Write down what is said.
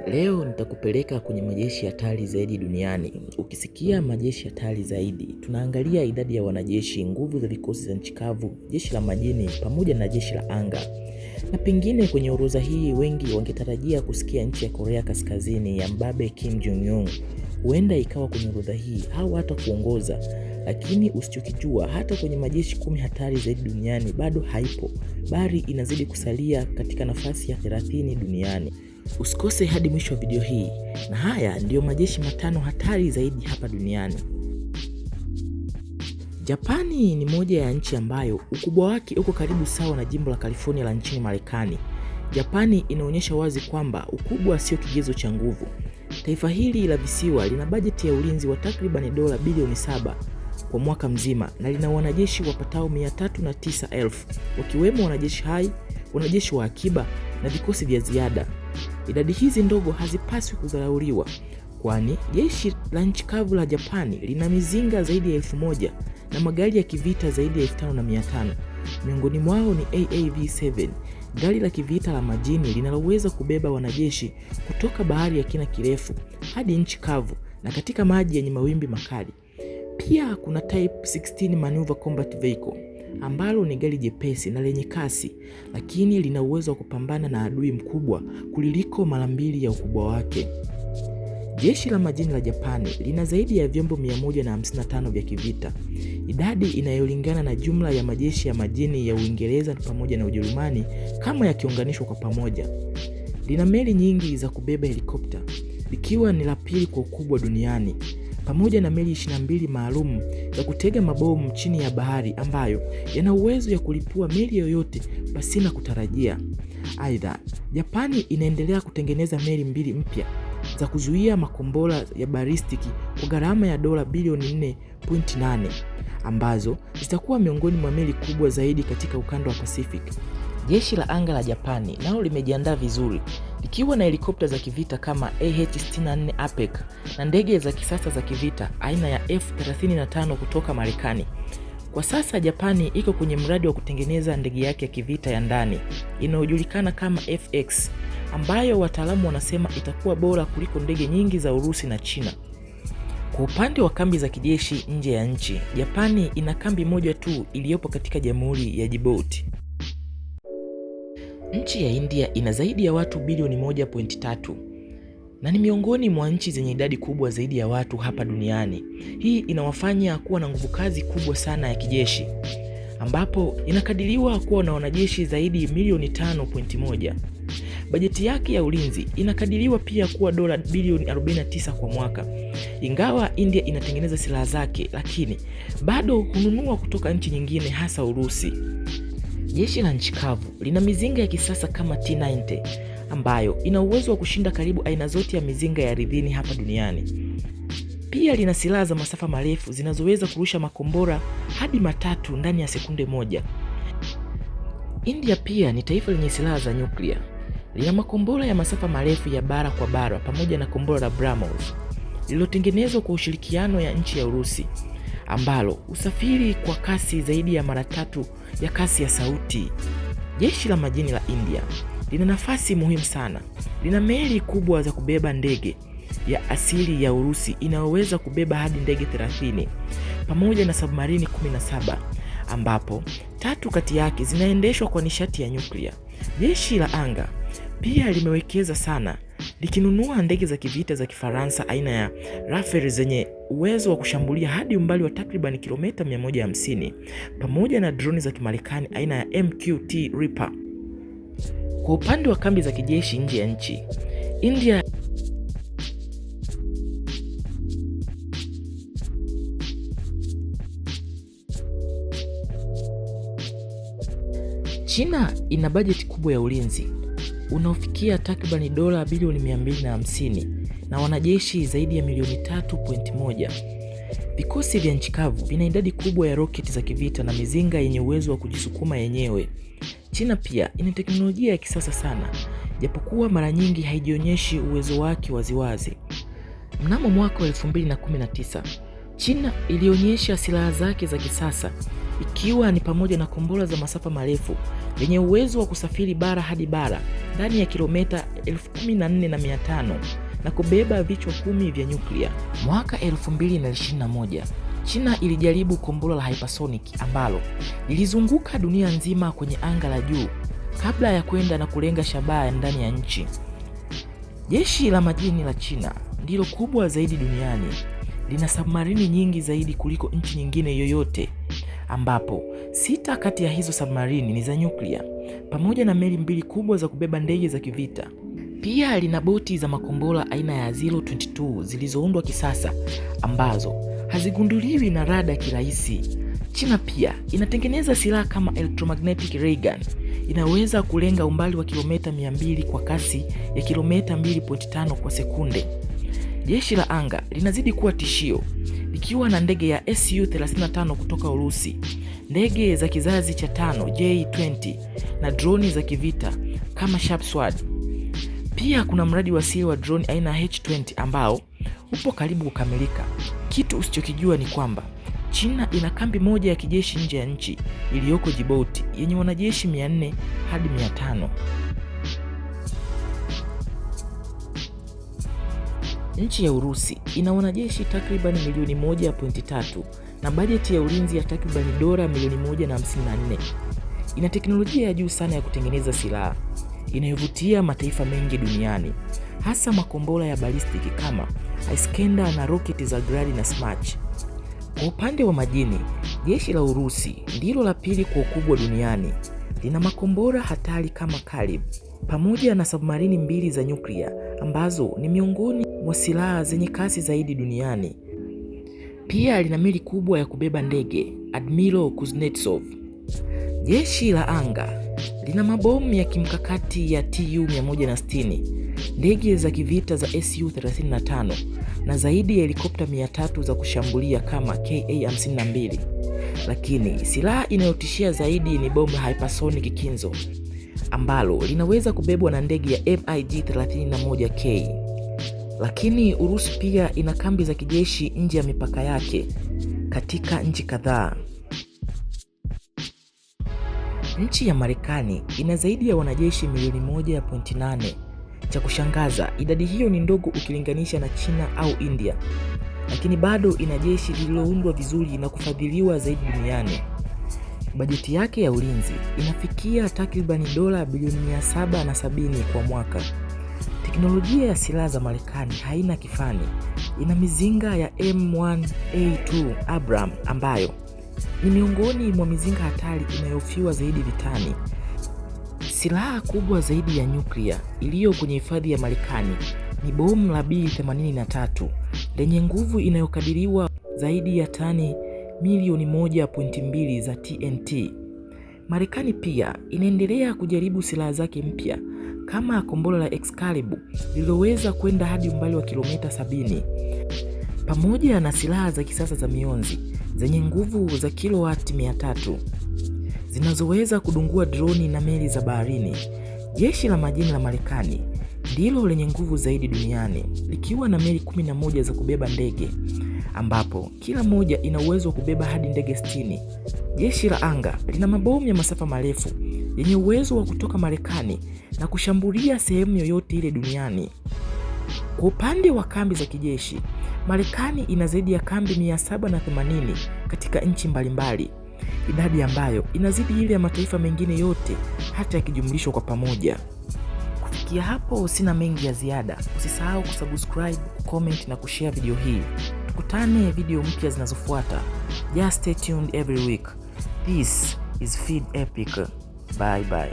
Leo nitakupeleka kwenye majeshi hatari zaidi duniani. Ukisikia majeshi hatari zaidi, tunaangalia idadi ya wanajeshi, nguvu za vikosi za nchi kavu, jeshi la majini pamoja na jeshi la anga. Na pengine kwenye orodha hii wengi wangetarajia kusikia nchi ya Korea Kaskazini ya mbabe Kim Jong-un. Huenda ikawa kwenye orodha hii au hata kuongoza. Lakini usichokijua, hata kwenye majeshi 10 hatari zaidi duniani bado haipo, bali inazidi kusalia katika nafasi ya 30 duniani. Usikose hadi mwisho wa video hii, na haya ndiyo majeshi 5 hatari zaidi hapa duniani. Japani ni moja ya nchi ambayo ukubwa wake uko karibu sawa na jimbo la California la nchini Marekani. Japani inaonyesha wazi kwamba ukubwa sio kigezo cha nguvu. Taifa hili la visiwa lina bajeti ya ulinzi wa takriban dola bilioni 7 kwa mwaka mzima, na lina wanajeshi wapatao 309,000 wakiwemo wanajeshi hai, wanajeshi wa akiba na vikosi vya ziada. Idadi hizi ndogo hazipaswi kudharauliwa, kwani jeshi la nchi kavu la Japani lina mizinga zaidi ya 1000 na magari ya kivita zaidi ya 5500. Miongoni mwao ni AAV7, gari la kivita la majini linaloweza kubeba wanajeshi kutoka bahari ya kina kirefu hadi nchi kavu na katika maji yenye mawimbi makali. Pia kuna Type 16 Maneuver Combat Vehicle ambalo ni gari jepesi na lenye kasi, lakini lina uwezo wa kupambana na adui mkubwa kuliliko mara 2 ya ukubwa wake. Jeshi la majini la Japani lina zaidi ya vyombo 155 vya kivita, idadi inayolingana na jumla ya majeshi ya majini ya Uingereza pamoja na Ujerumani kama yakiunganishwa kwa pamoja. Lina meli nyingi za kubeba helikopta, likiwa ni la pili kwa ukubwa duniani, pamoja na meli 22 maalum za kutega mabomu chini ya bahari ambayo yana uwezo ya kulipua meli yoyote pasina kutarajia. Aidha, Japani inaendelea kutengeneza meli 2 mpya za kuzuia makombora ya balistiki kwa gharama ya dola bilioni 4.8 ambazo zitakuwa miongoni mwa meli kubwa zaidi katika ukanda wa Pacific. Jeshi la anga la Japani nao limejiandaa vizuri, likiwa na helikopta za kivita kama AH-64 Apex na ndege za kisasa za kivita aina ya F-35 kutoka Marekani. Kwa sasa Japani iko kwenye mradi wa kutengeneza ndege yake ya kivita ya ndani inayojulikana kama FX, ambayo wataalamu wanasema itakuwa bora kuliko ndege nyingi za Urusi na China. Kwa upande wa kambi za kijeshi nje ya nchi, Japani ina kambi moja tu iliyopo katika Jamhuri ya Djibouti. Nchi ya India ina zaidi ya watu bilioni 1.3 na ni miongoni mwa nchi zenye idadi kubwa zaidi ya watu hapa duniani. Hii inawafanya kuwa na nguvu kazi kubwa sana ya kijeshi, ambapo inakadiriwa kuwa na wanajeshi zaidi milioni 5.1. Bajeti yake ya ulinzi inakadiriwa pia kuwa dola bilioni 49 kwa mwaka. Ingawa India inatengeneza silaha zake, lakini bado hununua kutoka nchi nyingine, hasa Urusi. Jeshi la nchi kavu lina mizinga ya kisasa kama T-90 ambayo ina uwezo wa kushinda karibu aina zote ya mizinga ya ardhini hapa duniani. Pia lina silaha za masafa marefu zinazoweza kurusha makombora hadi 3 ndani ya sekunde moja. India pia ni taifa lenye silaha za nyuklia. Lina makombora ya masafa marefu ya bara kwa bara pamoja na kombora la BrahMos lililotengenezwa kwa ushirikiano ya nchi ya Urusi, ambalo usafiri kwa kasi zaidi ya mara 3 ya kasi ya sauti. Jeshi la majini la India lina nafasi muhimu sana. Lina meli kubwa za kubeba ndege ya asili ya Urusi inayoweza kubeba hadi ndege 30 pamoja na submarini 17, ambapo 3 kati yake zinaendeshwa kwa nishati ya nyuklia. Jeshi la anga pia limewekeza sana, likinunua ndege za kivita za Kifaransa aina ya Rafale zenye uwezo wa kushambulia hadi umbali wa takriban kilomita 150 pamoja na droni za Kimarekani aina ya MQT Reaper. Kwa upande wa kambi za kijeshi nje ya nchi, India China ina bajeti kubwa ya ulinzi unaofikia takriban dola bilioni 250 na wanajeshi zaidi ya milioni 3.1. Vikosi vya nchi kavu vina idadi kubwa ya roketi za kivita na mizinga yenye uwezo wa kujisukuma yenyewe. China pia ina teknolojia ya kisasa sana, japokuwa mara nyingi haijionyeshi uwezo wake waziwazi. Mnamo mwaka 2019, China ilionyesha silaha zake za kisasa ikiwa ni pamoja na kombora za masafa marefu lenye uwezo wa kusafiri bara hadi bara ndani ya kilomita 14,500 na kubeba vichwa 10 vya nyuklia. Mwaka 2021, China ilijaribu kombora la hypersonic ambalo lilizunguka dunia nzima kwenye anga la juu kabla ya kwenda na kulenga shabaha ndani ya nchi. Jeshi la majini la China ndilo kubwa zaidi duniani. Lina submarini nyingi zaidi kuliko nchi nyingine yoyote, ambapo 6 kati ya hizo submarini ni za nyuklia, pamoja na meli 2 kubwa za kubeba ndege za kivita. Pia lina boti za makombora aina ya Zero 22 zilizoundwa kisasa ambazo hazigunduliwi na rada kirahisi. China pia inatengeneza silaha kama electromagnetic ray gun, inaweza kulenga umbali wa kilomita 200 kwa kasi ya kilomita 2.5 kwa sekunde. Jeshi la anga linazidi kuwa tishio, likiwa na ndege ya Su-35 kutoka Urusi, ndege za kizazi cha 5 J-20 na droni za kivita kama Sharp Sword. Pia kuna mradi wa siri wa drone aina H-20 ambao upo karibu kukamilika. Kitu usichokijua ni kwamba China ina kambi moja ya kijeshi nje ya nchi iliyoko Djibouti yenye wanajeshi 400 hadi 500. Nchi ya Urusi ina wanajeshi takriban milioni 1.3 na bajeti ya ulinzi ya takriban dola milioni 154. Ina teknolojia ya juu sana ya kutengeneza silaha inayovutia mataifa mengi duniani, hasa makombora ya balistiki kama Iskander na roketi za Grad na Smash. Kwa upande wa majini, jeshi la Urusi ndilo la pili kwa ukubwa duniani. Lina makombora hatari kama Kalib pamoja na submarini 2 za nyuklia ambazo ni miongoni mwa silaha zenye kasi zaidi duniani. Pia lina meli kubwa ya kubeba ndege Admiral Kuznetsov. Jeshi la anga lina mabomu ya kimkakati ya Tu-160, ndege za kivita za Su-35 na zaidi ya helikopta 300 za kushambulia kama Ka-52. Lakini silaha inayotishia zaidi ni bomu la hypersonic Kinzo ambalo linaweza kubebwa na ndege ya MiG-31K. Lakini Urusi pia ina kambi za kijeshi nje ya mipaka yake katika nchi kadhaa. Nchi ya Marekani ina zaidi ya wanajeshi milioni 1.8. Cha kushangaza, idadi hiyo ni ndogo ukilinganisha na China au India, lakini bado ina jeshi lililoundwa vizuri na kufadhiliwa zaidi duniani. Bajeti yake ya ulinzi inafikia takriban dola bilioni 770 kwa mwaka. Teknolojia ya silaha za Marekani haina kifani. Ina mizinga ya M1A2 Abrams ambayo ni miongoni mwa mizinga hatari inayofiwa zaidi vitani. Silaha kubwa zaidi ya nyuklia iliyo kwenye hifadhi ya Marekani ni bomu la B-83 lenye nguvu inayokadiriwa zaidi ya tani milioni 1.2 za TNT. Marekani pia inaendelea kujaribu silaha zake mpya kama kombora la Excalibur lililoweza kwenda hadi umbali wa kilomita 70, pamoja na silaha za kisasa za mionzi zenye nguvu za kilowati 300 zinazoweza kudungua droni na meli za baharini. Jeshi la majini la Marekani ndilo lenye nguvu zaidi duniani, likiwa na meli 11 za kubeba ndege ambapo kila moja ina uwezo wa kubeba hadi ndege 60. Jeshi la anga lina mabomu ya masafa marefu yenye uwezo wa kutoka Marekani na kushambulia sehemu yoyote ile duniani. Kwa upande wa kambi za kijeshi, Marekani ina zaidi ya kambi 780 katika nchi mbalimbali, idadi ambayo inazidi ile ya mataifa mengine yote hata yakijumlishwa kwa pamoja. Kufikia hapo sina mengi ya ziada. Usisahau kusubscribe, comment na kushare video hii. Tukutane video mpya zinazofuata. Just stay tuned every week. This is Feed Epic. Bye bye.